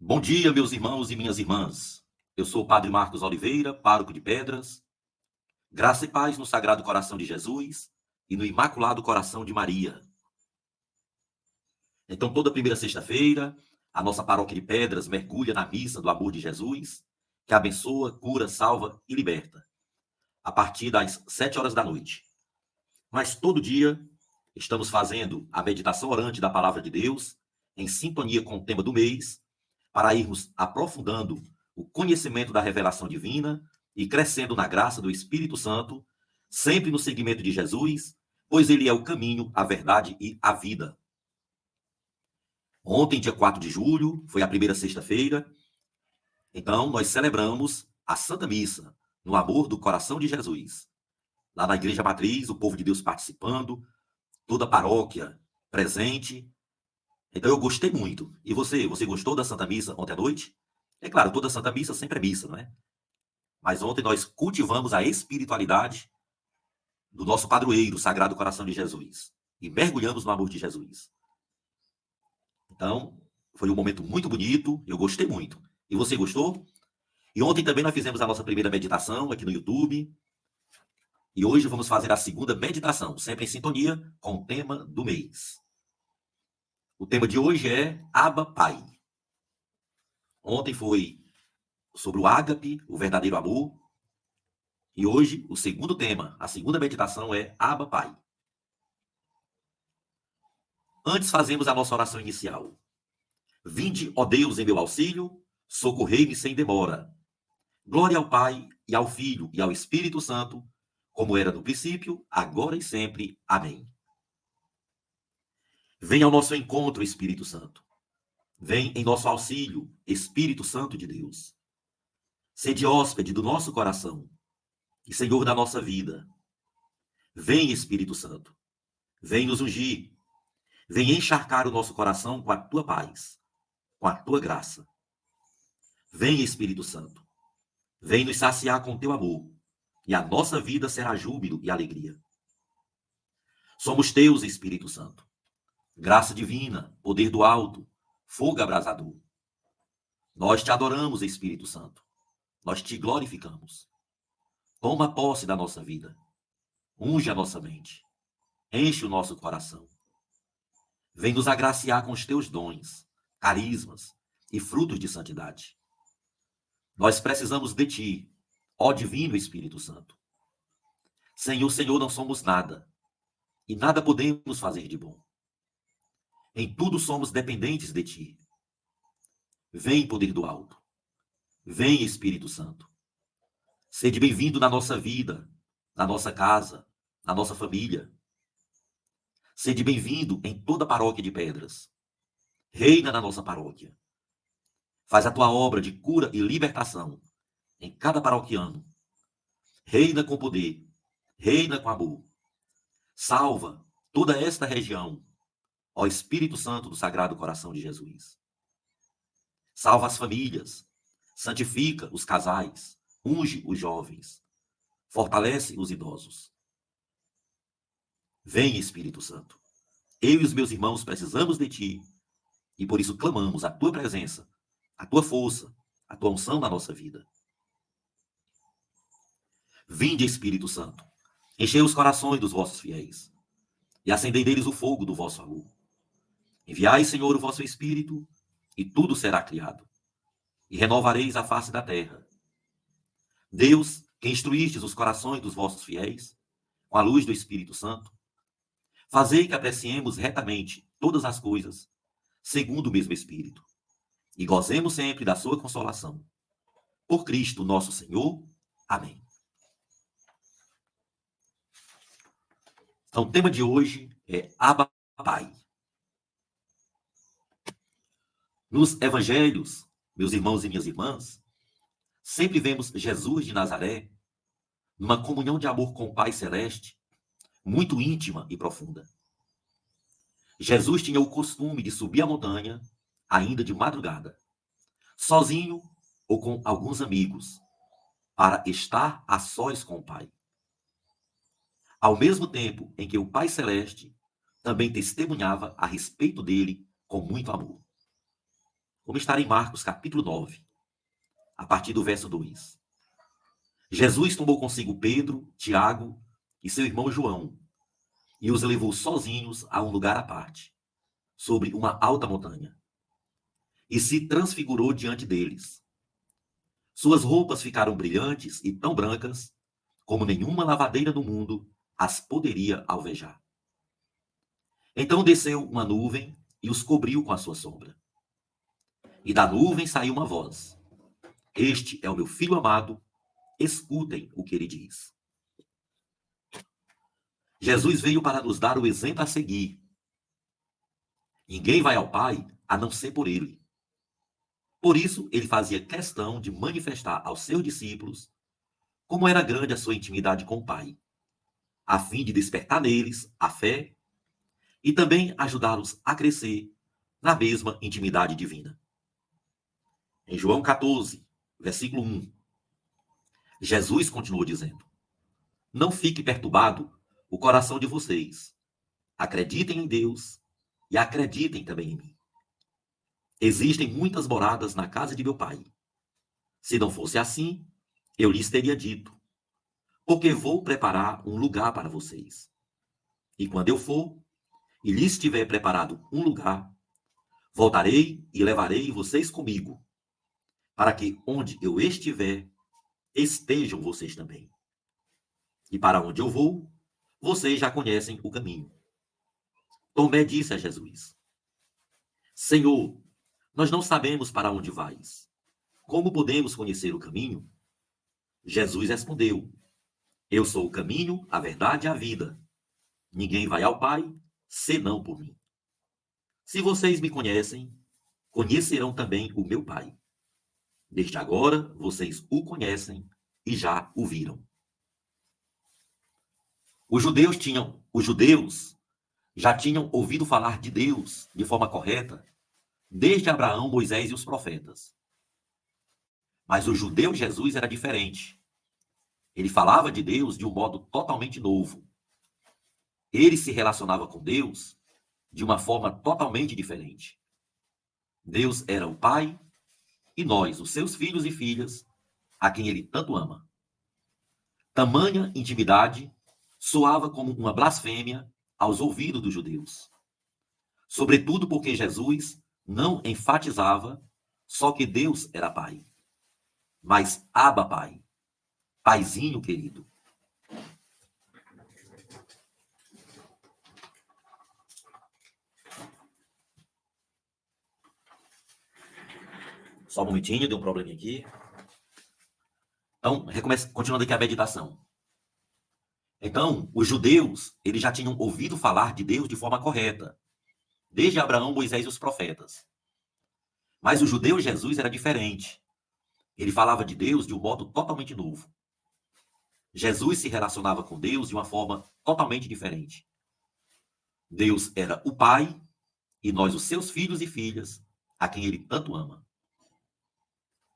Bom dia, meus irmãos e minhas irmãs. Eu sou o Padre Marcos Oliveira, pároco de Pedras. Graça e paz no Sagrado Coração de Jesus e no Imaculado Coração de Maria. Então, toda primeira sexta-feira, a nossa paróquia de Pedras mergulha na missa do amor de Jesus, que abençoa, cura, salva e liberta, a partir das 7 horas da noite. Mas todo dia estamos fazendo a meditação orante da Palavra de Deus, em sintonia com o tema do mês, para irmos aprofundando o conhecimento da revelação divina e crescendo na graça do Espírito Santo, sempre no seguimento de Jesus, pois ele é o caminho, a verdade e a vida. Ontem, dia 4 de julho, foi a primeira sexta-feira, então nós celebramos a Santa Missa, no amor do coração de Jesus. Lá na Igreja Matriz, o povo de Deus participando, toda a paróquia presente. Então eu gostei muito. E você gostou da Santa Missa ontem à noite? É claro, toda Santa Missa sempre é missa, não é? Mas ontem nós cultivamos a espiritualidade do nosso padroeiro, Sagrado Coração de Jesus. E mergulhamos no amor de Jesus. Então, foi um momento muito bonito, eu gostei muito. E você gostou? E ontem também nós fizemos a nossa primeira meditação aqui no YouTube. E hoje vamos fazer a segunda meditação, sempre em sintonia com o tema do mês. O tema de hoje é Abba Pai. Ontem foi sobre o ágape, o verdadeiro amor. E hoje, o segundo tema, a segunda meditação é Abba Pai. Antes fazemos a nossa oração inicial. Vinde, ó Deus, em meu auxílio, socorrei-me sem demora. Glória ao Pai, e ao Filho, e ao Espírito Santo, como era no princípio, agora e sempre. Amém. Venha ao nosso encontro, Espírito Santo. Vem em nosso auxílio, Espírito Santo de Deus. Sede hóspede do nosso coração e Senhor da nossa vida. Vem, Espírito Santo. Vem nos ungir. Vem encharcar o nosso coração com a tua paz, com a tua graça. Vem, Espírito Santo. Vem nos saciar com teu amor, e a nossa vida será júbilo e alegria. Somos teus, Espírito Santo. Graça divina, poder do alto, fogo abrasador. Nós te adoramos, Espírito Santo. Nós te glorificamos. Toma posse da nossa vida. Unge a nossa mente. Enche o nosso coração. Vem nos agraciar com os teus dons, carismas e frutos de santidade. Nós precisamos de ti, ó Divino Espírito Santo. Sem o Senhor não somos nada, e nada podemos fazer de bom. Em tudo somos dependentes de ti. Vem, poder do alto. Vem, Espírito Santo. Sede bem-vindo na nossa vida, na nossa casa, na nossa família. Sede bem-vindo em toda a paróquia de Pedras. Reina na nossa paróquia. Faz a tua obra de cura e libertação em cada paroquiano. Reina com poder, reina com amor. Salva toda esta região, ó Espírito Santo do Sagrado Coração de Jesus. Salva as famílias, santifica os casais, unge os jovens, fortalece os idosos. Vem, Espírito Santo. Eu e os meus irmãos precisamos de ti e por isso clamamos a tua presença, a tua força, a tua unção na nossa vida. Vinde, Espírito Santo, enchei os corações dos vossos fiéis e acendei neles o fogo do vosso amor. Enviai, Senhor, o vosso Espírito, e tudo será criado, e renovareis a face da terra. Deus, que instruístes os corações dos vossos fiéis, com a luz do Espírito Santo, fazei que apreciemos retamente todas as coisas, segundo o mesmo Espírito, e gozemos sempre da sua consolação. Por Cristo nosso Senhor. Amém. Então, o tema de hoje é Abba Pai. Nos evangelhos, meus irmãos e minhas irmãs, sempre vemos Jesus de Nazaré numa comunhão de amor com o Pai Celeste, muito íntima e profunda. Jesus tinha o costume de subir a montanha, ainda de madrugada, sozinho ou com alguns amigos, para estar a sós com o Pai. Ao mesmo tempo em que o Pai Celeste também testemunhava a respeito dele com muito amor. como está em Marcos capítulo 9, a partir do verso 2. Jesus tomou consigo Pedro, Tiago e seu irmão João e os levou sozinhos a um lugar à parte, sobre uma alta montanha, e se transfigurou diante deles. Suas roupas ficaram brilhantes e tão brancas como nenhuma lavadeira no mundo as poderia alvejar. Então desceu uma nuvem e os cobriu com a sua sombra. E da nuvem saiu uma voz: Este é o meu filho amado, escutem o que ele diz. Jesus veio para nos dar o exemplo a seguir. Ninguém vai ao Pai a não ser por ele. Por isso, ele fazia questão de manifestar aos seus discípulos como era grande a sua intimidade com o Pai, a fim de despertar neles a fé e também ajudá-los a crescer na mesma intimidade divina. Em João 14, versículo 1, Jesus continuou dizendo: Não fique perturbado o coração de vocês. Acreditem em Deus e acreditem também em mim. Existem muitas moradas na casa de meu Pai. Se não fosse assim, eu lhes teria dito, porque vou preparar um lugar para vocês. E quando eu for e lhes tiver preparado um lugar, voltarei e levarei vocês comigo, para que onde eu estiver, estejam vocês também. E para onde eu vou, vocês já conhecem o caminho. Tomé disse a Jesus: Senhor, nós não sabemos para onde vais. Como podemos conhecer o caminho? Jesus respondeu: Eu sou o caminho, a verdade e a vida. Ninguém vai ao Pai, senão por mim. Se vocês me conhecem, conhecerão também o meu Pai. Desde agora, vocês o conhecem e já o viram. Os judeus já tinham ouvido falar de Deus de forma correta desde Abraão, Moisés e os profetas. Mas o judeu Jesus era diferente. Ele falava de Deus de um modo totalmente novo. Ele se relacionava com Deus de uma forma totalmente diferente. Deus era o Pai e nós, os seus filhos e filhas, a quem ele tanto ama. Tamanha intimidade soava como uma blasfêmia aos ouvidos dos judeus. Sobretudo porque Jesus não enfatizava só que Deus era Pai, mas Abba Pai, Paizinho querido. Só um momentinho, deu um probleminha aqui. Então, continuando aqui a meditação. Então, os judeus, eles já tinham ouvido falar de Deus de forma correta, desde Abraão, Moisés e os profetas. Mas o judeu Jesus era diferente. Ele falava de Deus de um modo totalmente novo. Jesus se relacionava com Deus de uma forma totalmente diferente. Deus era o Pai e nós os seus filhos e filhas, a quem ele tanto ama.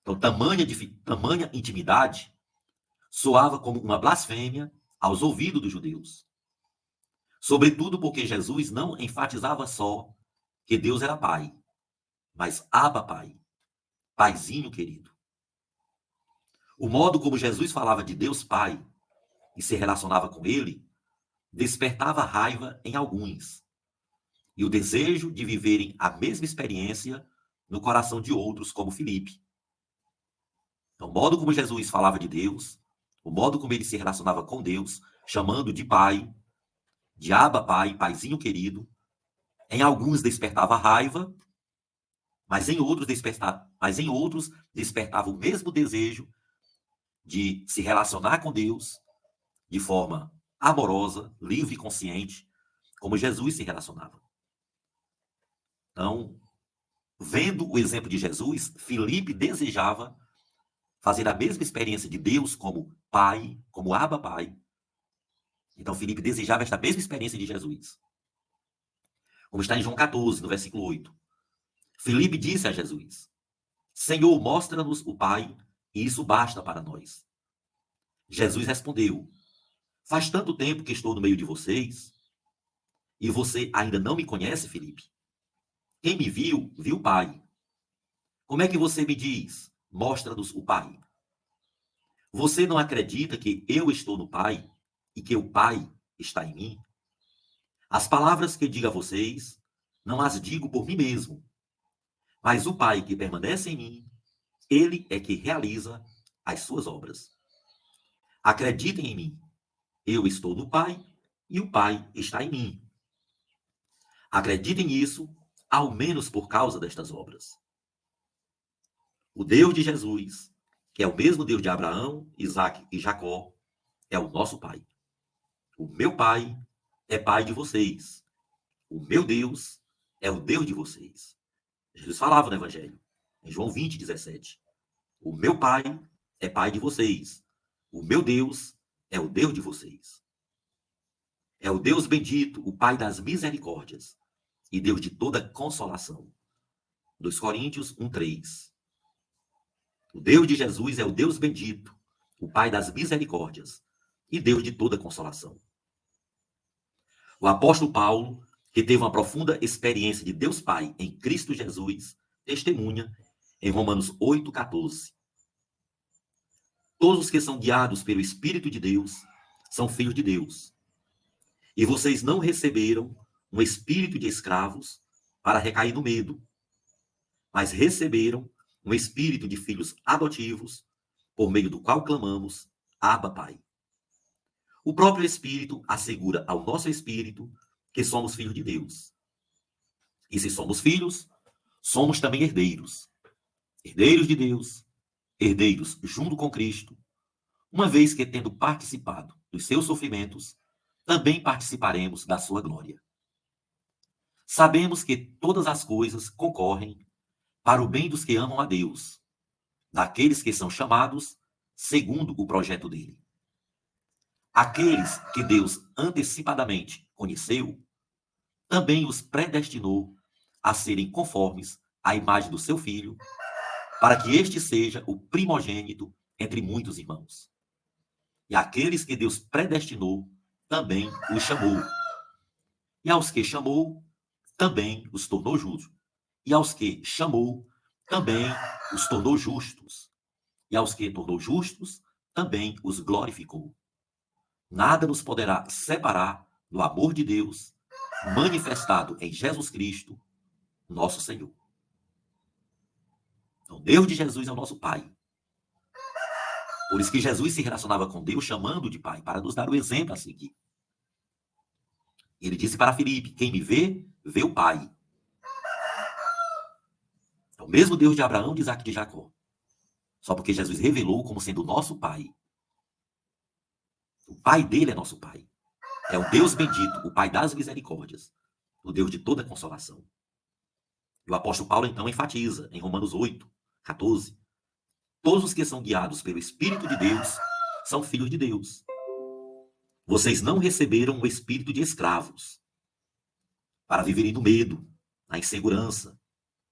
Então, tamanha intimidade soava como uma blasfêmia aos ouvidos dos judeus. Sobretudo porque Jesus não enfatizava só que Deus era Pai, mas Abba Pai, Paizinho querido. O modo como Jesus falava de Deus Pai e se relacionava com ele despertava raiva em alguns e o desejo de viverem a mesma experiência no coração de outros, como Filipe. Então, o modo como Jesus falava de Deus, o modo como ele se relacionava com Deus, chamando de Pai, de Abba Pai, Paizinho querido, em alguns despertava raiva, mas em outros despertava o mesmo desejo de se relacionar com Deus de forma amorosa, livre e consciente, como Jesus se relacionava. Então, vendo o exemplo de Jesus, Filipe desejava fazer a mesma experiência de Deus como Pai, como Abba Pai. Então, Filipe desejava esta mesma experiência de Jesus. Como está em João 14, no versículo 8. Filipe disse a Jesus: Senhor, mostra-nos o Pai, e isso basta para nós. Jesus respondeu: Faz tanto tempo que estou no meio de vocês, e você ainda não me conhece, Filipe? Quem me viu, viu o Pai. Como é que você me diz? Mostra-nos o Pai. Você não acredita que eu estou no Pai e que o Pai está em mim? As palavras que digo a vocês, não as digo por mim mesmo, mas o Pai que permanece em mim, ele é que realiza as suas obras. Acreditem em mim. Eu estou no Pai e o Pai está em mim. Acreditem nisso, ao menos por causa destas obras. O Deus de Jesus, que é o mesmo Deus de Abraão, Isaque e Jacó, é o nosso Pai. O meu Pai é Pai de vocês. O meu Deus é o Deus de vocês. Jesus falava no Evangelho, em João 20, 17. O meu Pai é Pai de vocês. O meu Deus é o Deus de vocês. É o Deus bendito, o Pai das misericórdias e Deus de toda consolação. 2 Coríntios 1, 3. O Deus de Jesus é o Deus bendito, o Pai das misericórdias e Deus de toda consolação. O apóstolo Paulo, que teve uma profunda experiência de Deus Pai em Cristo Jesus, testemunha em Romanos 8, 14. Todos os que são guiados pelo Espírito de Deus são filhos de Deus. E vocês não receberam um espírito de escravos para recair no medo, mas receberam um espírito de filhos adotivos, por meio do qual clamamos, Abba, Pai. O próprio Espírito assegura ao nosso espírito que somos filhos de Deus. E se somos filhos, somos também herdeiros. Herdeiros de Deus, herdeiros junto com Cristo, uma vez que, tendo participado dos seus sofrimentos, também participaremos da sua glória. Sabemos que todas as coisas concorrem para o bem dos que amam a Deus, daqueles que são chamados segundo o projeto dele. Aqueles que Deus antecipadamente conheceu, também os predestinou a serem conformes à imagem do seu Filho, para que este seja o primogênito entre muitos irmãos. E aqueles que Deus predestinou, também os chamou. E aos que chamou, também os tornou justos. E aos que chamou, também os tornou justos. E aos que tornou justos, também os glorificou. Nada nos poderá separar do amor de Deus, manifestado em Jesus Cristo, nosso Senhor. Então, Deus de Jesus é o nosso Pai. Por isso que Jesus se relacionava com Deus chamando de Pai, para nos dar o exemplo a seguir. Ele disse para Filipe, quem me vê, vê o Pai. É o mesmo Deus de Abraão, de Isaque e de Jacó. Só porque Jesus revelou como sendo o nosso Pai. O Pai dele é nosso Pai. É o Deus bendito, o Pai das misericórdias, o Deus de toda consolação. E o apóstolo Paulo, então, enfatiza em Romanos 8, 14. Todos os que são guiados pelo Espírito de Deus são filhos de Deus. Vocês não receberam o espírito de escravos para viverem no medo, na insegurança,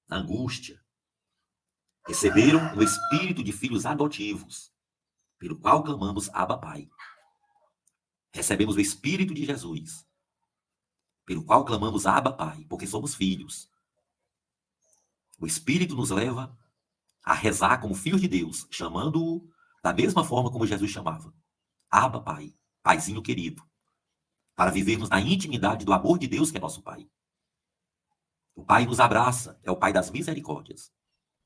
na angústia. Receberam o espírito de filhos adotivos, pelo qual clamamos Abba, Pai. Recebemos o Espírito de Jesus, pelo qual clamamos Abba, Pai, porque somos filhos. O Espírito nos leva a rezar como filhos de Deus, chamando-o da mesma forma como Jesus chamava. Abba, Pai, Paizinho querido, para vivermos na intimidade do amor de Deus que é nosso Pai. O Pai nos abraça, é o Pai das misericórdias.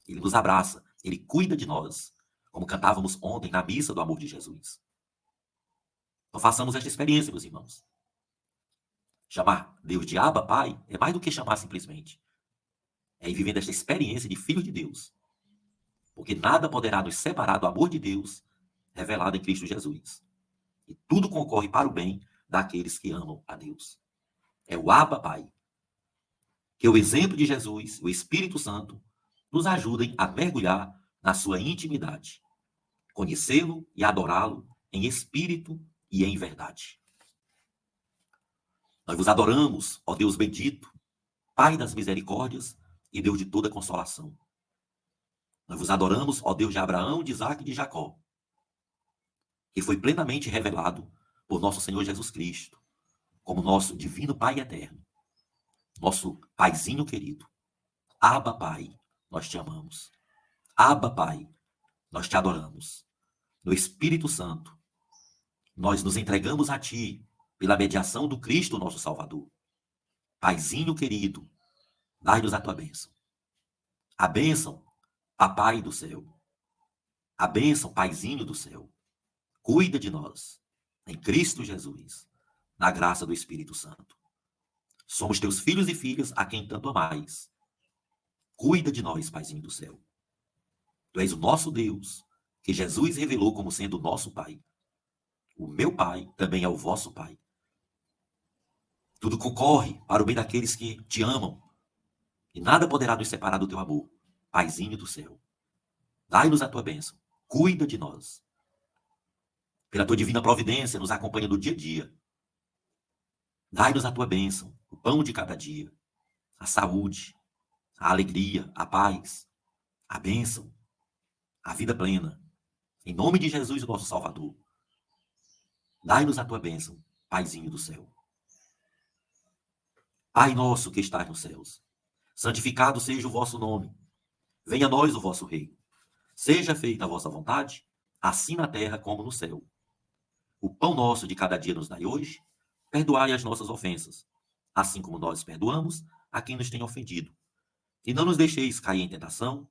Ele nos abraça, ele cuida de nós, como cantávamos ontem na missa do amor de Jesus. Então façamos esta experiência, meus irmãos. Chamar Deus de Abba, Pai, é mais do que chamar simplesmente. É ir vivendo esta experiência de filho de Deus. Porque nada poderá nos separar do amor de Deus revelado em Cristo Jesus. E tudo concorre para o bem daqueles que amam a Deus. É o Abba, Pai. Que o exemplo de Jesus, o Espírito Santo, nos ajudem a mergulhar na sua intimidade, conhecê-lo e adorá-lo em espírito e em verdade. Nós vos adoramos, ó Deus bendito, Pai das misericórdias e Deus de toda consolação. Nós vos adoramos, ó Deus de Abraão, de Isaque e de Jacó, que foi plenamente revelado por nosso Senhor Jesus Cristo, como nosso divino Pai eterno, nosso Paizinho querido. Abba, Pai, nós te amamos. Abba, Pai, nós te adoramos. No Espírito Santo, nós nos entregamos a ti pela mediação do Cristo, nosso Salvador. Paizinho querido, dai-nos a tua bênção. A bênção, Papai do céu. A bênção, Paizinho do céu. Cuida de nós, em Cristo Jesus, na graça do Espírito Santo. Somos teus filhos e filhas a quem tanto amais. Cuida de nós, Paizinho do céu. Tu és o nosso Deus, que Jesus revelou como sendo o nosso Pai. O meu Pai também é o vosso Pai. Tudo concorre para o bem daqueles que te amam, e nada poderá nos separar do teu amor, Paizinho do céu. Dai-nos a tua bênção, cuida de nós. Pela tua divina providência, nos acompanha no dia a dia. Dai-nos a tua bênção, o pão de cada dia, a saúde, a alegria, a paz, a bênção, a vida plena. Em nome de Jesus, o nosso Salvador. Dai-nos a tua bênção, Paizinho do céu. Pai nosso que estás nos céus, santificado seja o vosso nome. Venha a nós o vosso reino. Seja feita a vossa vontade, assim na terra como no céu. O pão nosso de cada dia nos dai hoje. Perdoai as nossas ofensas, assim como nós perdoamos a quem nos tem ofendido. E não nos deixeis cair em tentação,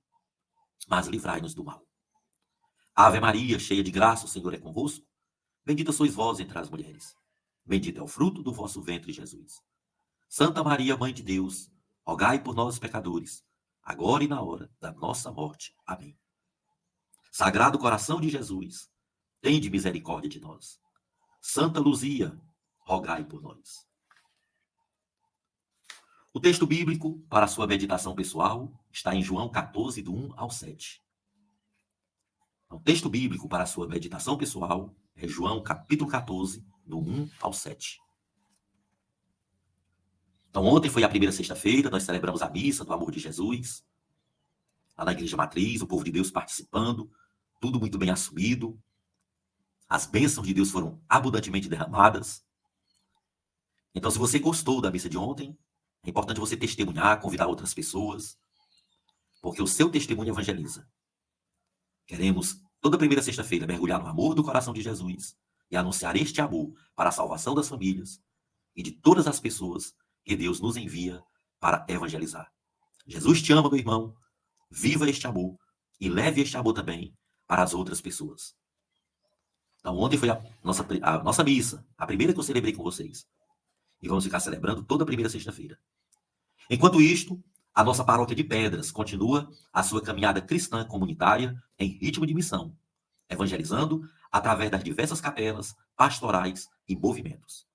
mas livrai-nos do mal. Ave Maria, cheia de graça, o Senhor é convosco. Bendita sois vós entre as mulheres. Bendito é o fruto do vosso ventre, Jesus. Santa Maria, Mãe de Deus, rogai por nós, pecadores, agora e na hora da nossa morte. Amém. Sagrado coração de Jesus, tende misericórdia de nós. Santa Luzia, rogai por nós. O texto bíblico para a sua meditação pessoal está em João 14, do 1 ao 7. O texto bíblico para a sua meditação pessoal é João capítulo 14, do 1 ao 7. Então, ontem foi a primeira sexta-feira, nós celebramos a missa do amor de Jesus, lá na Igreja Matriz, o povo de Deus participando, tudo muito bem assumido. As bênçãos de Deus foram abundantemente derramadas. Então, se você gostou da missa de ontem, é importante você testemunhar, convidar outras pessoas, porque o seu testemunho evangeliza. Queremos, toda primeira sexta-feira, mergulhar no amor do coração de Jesus e anunciar este amor para a salvação das famílias e de todas as pessoas que Deus nos envia para evangelizar. Jesus te ama, meu irmão. Viva este amor e leve este amor também para as outras pessoas. Então, ontem foi a nossa missa, a primeira que eu celebrei com vocês. E vamos ficar celebrando toda primeira sexta-feira. Enquanto isto, a nossa paróquia de Pedras continua a sua caminhada cristã comunitária em ritmo de missão, evangelizando através das diversas capelas, pastorais e movimentos.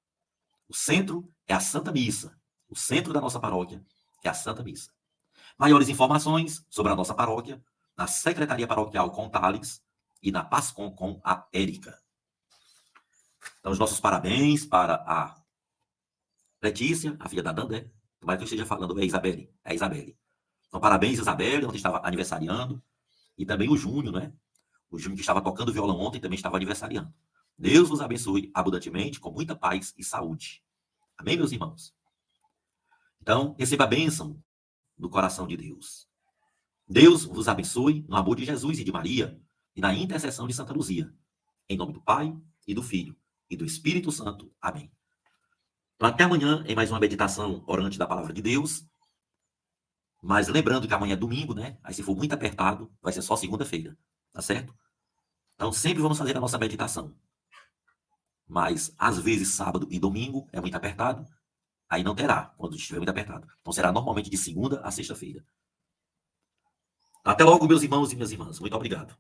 O centro é a Santa Missa. O centro da nossa paróquia é a Santa Missa. Maiores informações sobre a nossa paróquia na Secretaria Paroquial com Thales e na Pascom com a Érica. Então, os nossos parabéns para a Letícia, a filha da Dandé. Tomara que eu esteja falando, é Isabelle. É Isabelle. Então, parabéns, Isabelle, ontem estava aniversariando. E também o Júnior, né? O Júnior que estava tocando violão ontem também estava aniversariando. Deus vos abençoe abundantemente, com muita paz e saúde. Amém, meus irmãos? Então, receba a bênção do coração de Deus. Deus vos abençoe no amor de Jesus e de Maria e na intercessão de Santa Luzia. Em nome do Pai, e do Filho, e do Espírito Santo. Amém. Então, até amanhã, em mais uma meditação orante da Palavra de Deus. Mas lembrando que amanhã é domingo, né? Aí se for muito apertado, vai ser só segunda-feira. Tá certo? Então, sempre vamos fazer a nossa meditação. Mas, às vezes, sábado e domingo é muito apertado. Aí não terá, quando estiver muito apertado. Então, será normalmente de segunda a sexta-feira. Até logo, meus irmãos e minhas irmãs. Muito obrigado.